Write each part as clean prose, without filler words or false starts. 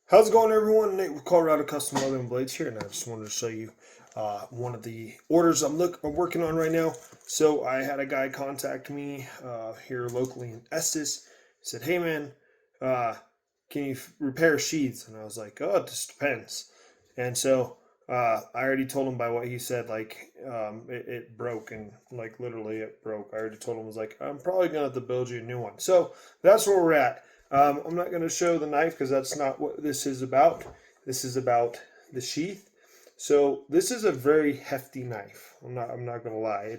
How's it going, everyone? Nate with Colorado Custom Leather and Blades here, and I just wanted to show you one of the orders I'm working on right now. So I had a guy contact me here locally in Estes. He said, "Hey man, uh, can you repair sheaths?" And I was like, "Oh, it just depends." And so I already told him by what he said, like it broke, and like literally it broke. I already told him, I was like, "I'm probably gonna have to build you a new one." So that's where we're at. I'm not going to show the knife because that's not what this is about. This is about the sheath. So this is a very hefty knife. I'm not going to lie.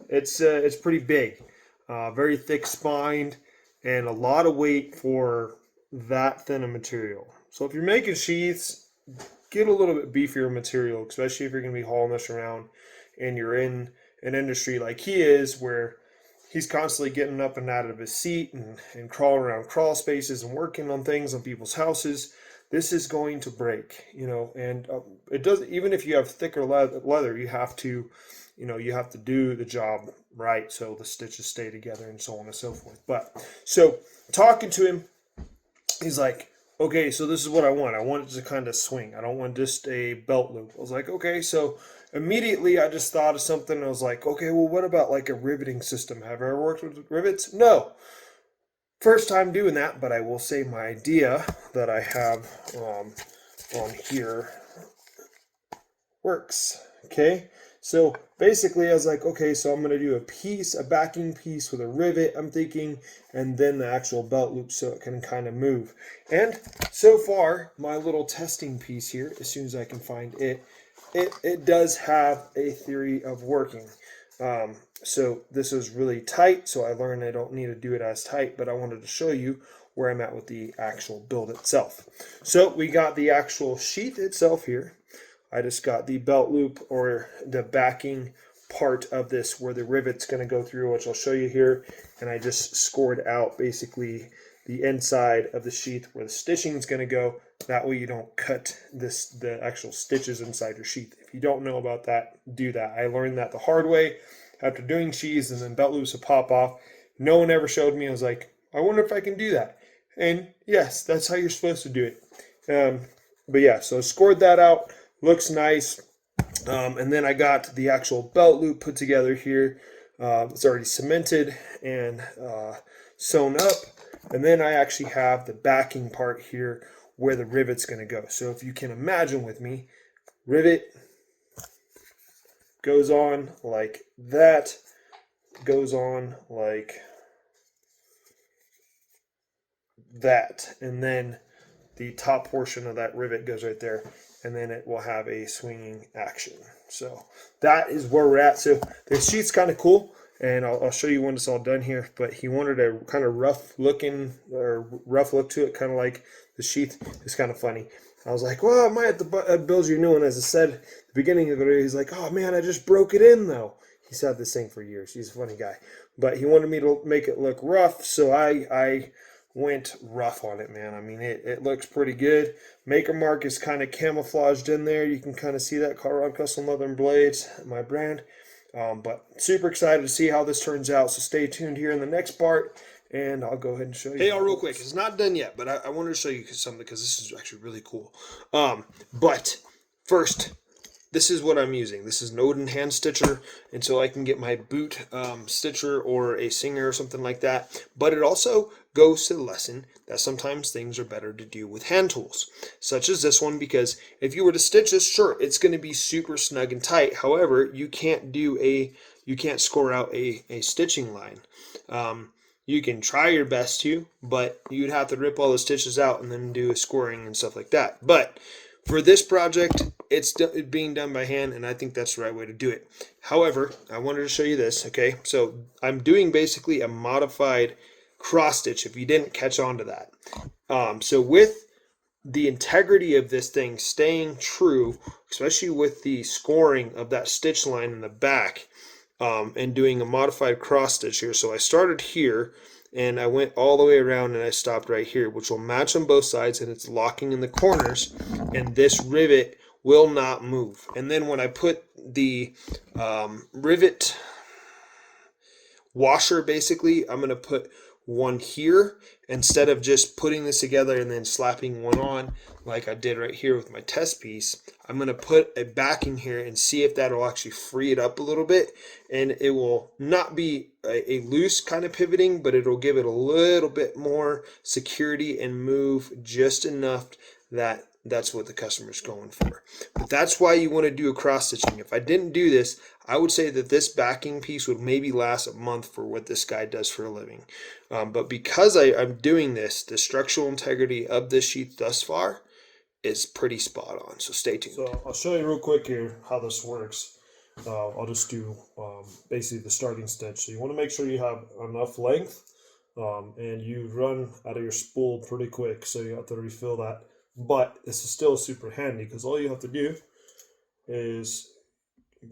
It's pretty big, very thick spined, and a lot of weight for that thin a material. So if you're making sheaths, get a little bit beefier material, especially if you're going to be hauling this around, and you're in an industry like he is where he's constantly getting up and out of his seat and crawling around crawl spaces and working on things on people's houses. This is going to break, and it does. Even if you have thicker leather, you have to, you have to do the job right so the stitches stay together and so on and so forth. But so talking to him, he's like, okay, so this is what I want. I want it to kind of swing. I don't want just a belt loop. I was like, okay, so immediately I just thought of something. I was like, okay, well, what about like a riveting system? Have I ever worked with rivets? No. First time doing that, but I will say my idea that I have on here works. Okay, so basically I was like, okay, so I'm going to do a backing piece with a rivet, I'm thinking, and then the actual belt loop so it can kind of move. And so far, my little testing piece here, as soon as I can find it, it does have a theory of working. So this is really tight, so I learned I don't need to do it as tight, but I wanted to show you where I'm at with the actual build itself. So we got the actual sheath itself here. I just got the belt loop or the backing part of this where the rivet's going to go through, which I'll show you here. And I just scored out basically the inside of the sheath where the stitching is going to go. That way you don't cut the actual stitches inside your sheath. If you don't know about that, do that. I learned that the hard way after doing sheaths, and then belt loops would pop off. No one ever showed me. I was like, I wonder if I can do that. And yes, that's how you're supposed to do it. But yeah, so I scored that out. Looks nice. And then I got the actual belt loop put together here. It's already cemented and sewn up. And then I actually have the backing part here where the rivet's going to go. So if you can imagine with me, rivet goes on like that, goes on like that, and then the top portion of that rivet goes right there, and then it will have a swinging action. So that is where we're at. So the sheet's kind of cool, and I'll show you when it's all done here. But he wanted a kind of rough look to it, kind of like the sheath. It's kind of funny. I was like, well, I might have to build you a new one. As I said at the beginning of the video, he's like, oh man, I just broke it in though. He's had this thing for years. He's a funny guy. But he wanted me to make it look rough, so I went rough on it, man. I mean, it looks pretty good. Maker mark is kind of camouflaged in there. You can kind of see that Colorado Custom Leather and Blades, my brand. But super excited to see how this turns out. So stay tuned here in the next part, and I'll go ahead and show you. Hey, y'all, real quick. It's not done yet, but I wanted to show you something because this is actually really cool. But first, this is what I'm using. This is an Odin hand stitcher until I can get my boot stitcher or a Singer or something like that. But it also goes to the lesson that sometimes things are better to do with hand tools, such as this one, because if you were to stitch this, sure, it's going to be super snug and tight. However, you can't score out a stitching line. You can try your best to, but you'd have to rip all the stitches out and then do a scoring and stuff like that. But for this project, it's being done by hand, and I think that's the right way to do it. However, I wanted to show you this, okay? So I'm doing basically a modified cross stitch, if you didn't catch on to that. So with the integrity of this thing staying true, especially with the scoring of that stitch line in the back, and doing a modified cross stitch here. So I started here, and I went all the way around, and I stopped right here, which will match on both sides, and it's locking in the corners, and this rivet will not move. And then when I put the rivet washer, basically, I'm going to put one here, instead of just putting this together and then slapping one on like I did right here with my test piece, I'm going to put a backing here and see if that'll actually free it up a little bit, and it will not be a loose kind of pivoting, but it'll give it a little bit more security and move just enough that that's what the customer's going for. But that's why you want to do a cross stitching. If I didn't do this, I would say that this backing piece would maybe last a month for what this guy does for a living. But because I'm doing this, the structural integrity of this sheath thus far is pretty spot on. So stay tuned. So I'll show you real quick here how this works. I'll just do basically the starting stitch. So you want to make sure you have enough length, and you run out of your spool pretty quick, so you have to refill that. But this is still super handy because all you have to do is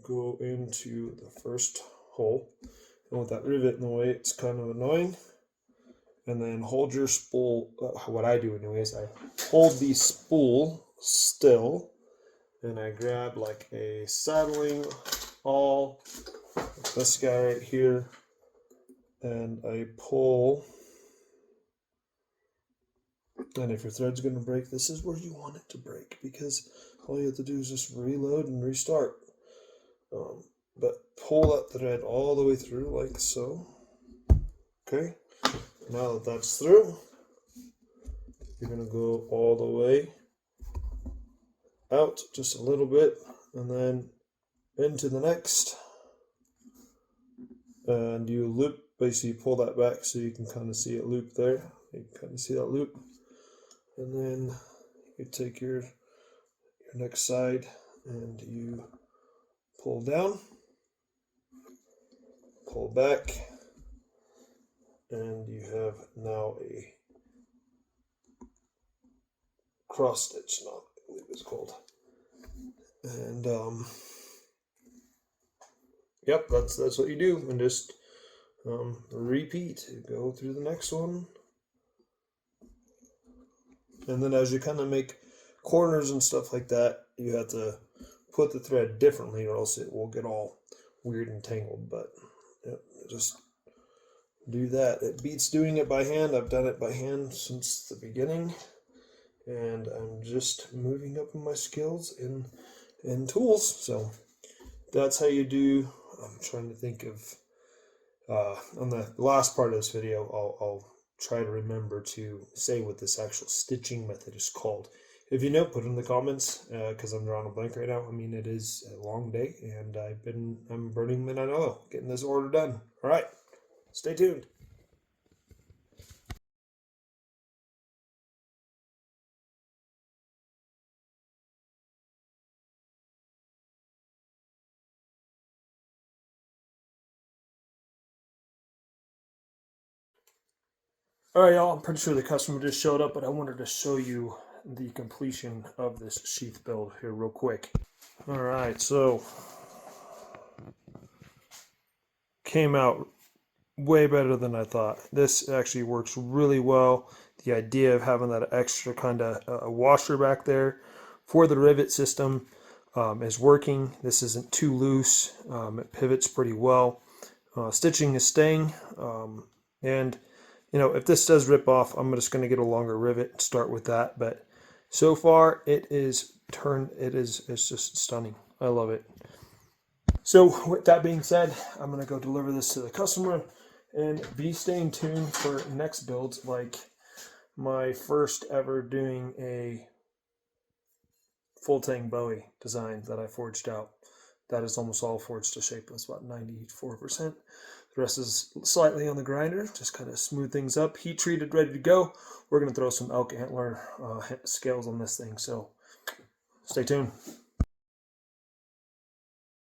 go into the first hole, and with that rivet in the way, it's kind of annoying. And then hold your spool. What I do anyways, I hold the spool still, and I grab like a saddling awl, this guy right here, and I pull. And if your thread's going to break, this is where you want it to break, because all you have to do is just reload and restart. But pull that thread all the way through like so. Okay, now that that's through, you're going to go all the way out just a little bit, and then into the next, and you loop, basically pull that back so you can kind of see it loop there. You can kind of see that loop, and then you take your next side and you pull down, pull back, and you have now a cross stitch knot, I believe it's called. And yep, that's what you do, and just repeat. Go through the next one, and then as you kind of make corners and stuff like that, you have to put the thread differently, or else it will get all weird and tangled. But yep, just do that. It beats doing it by hand. I've done it by hand since the beginning, and I'm just moving up in my skills in tools. So that's how you do. I'm trying to think of on the last part of this video, I'll try to remember to say what this actual stitching method is called. If you know, put it in the comments, because I'm drawing a blank right now. I mean, it is a long day, and I'm burning midnight oil getting this order done. All right, stay tuned. All right, y'all, I'm pretty sure the customer just showed up, but I wanted to show you the completion of this sheath build here real quick. All right, so came out way better than I thought. This actually works really well. The idea of having that extra kind of washer back there for the rivet system is working. This isn't too loose. It pivots pretty well. Stitching is staying, and you know, if this does rip off, I'm just going to get a longer rivet and start with that. But so far, it is turned. It's just stunning. I love it. So with that being said, I'm going to go deliver this to the customer, and be staying tuned for next builds, like my first ever doing a full tang Bowie design that I forged out. That is almost all forged to shape. That's about 94%. The rest is slightly on the grinder, just kind of smooth things up. Heat treated, ready to go. We're going to throw some elk antler scales on this thing, so stay tuned.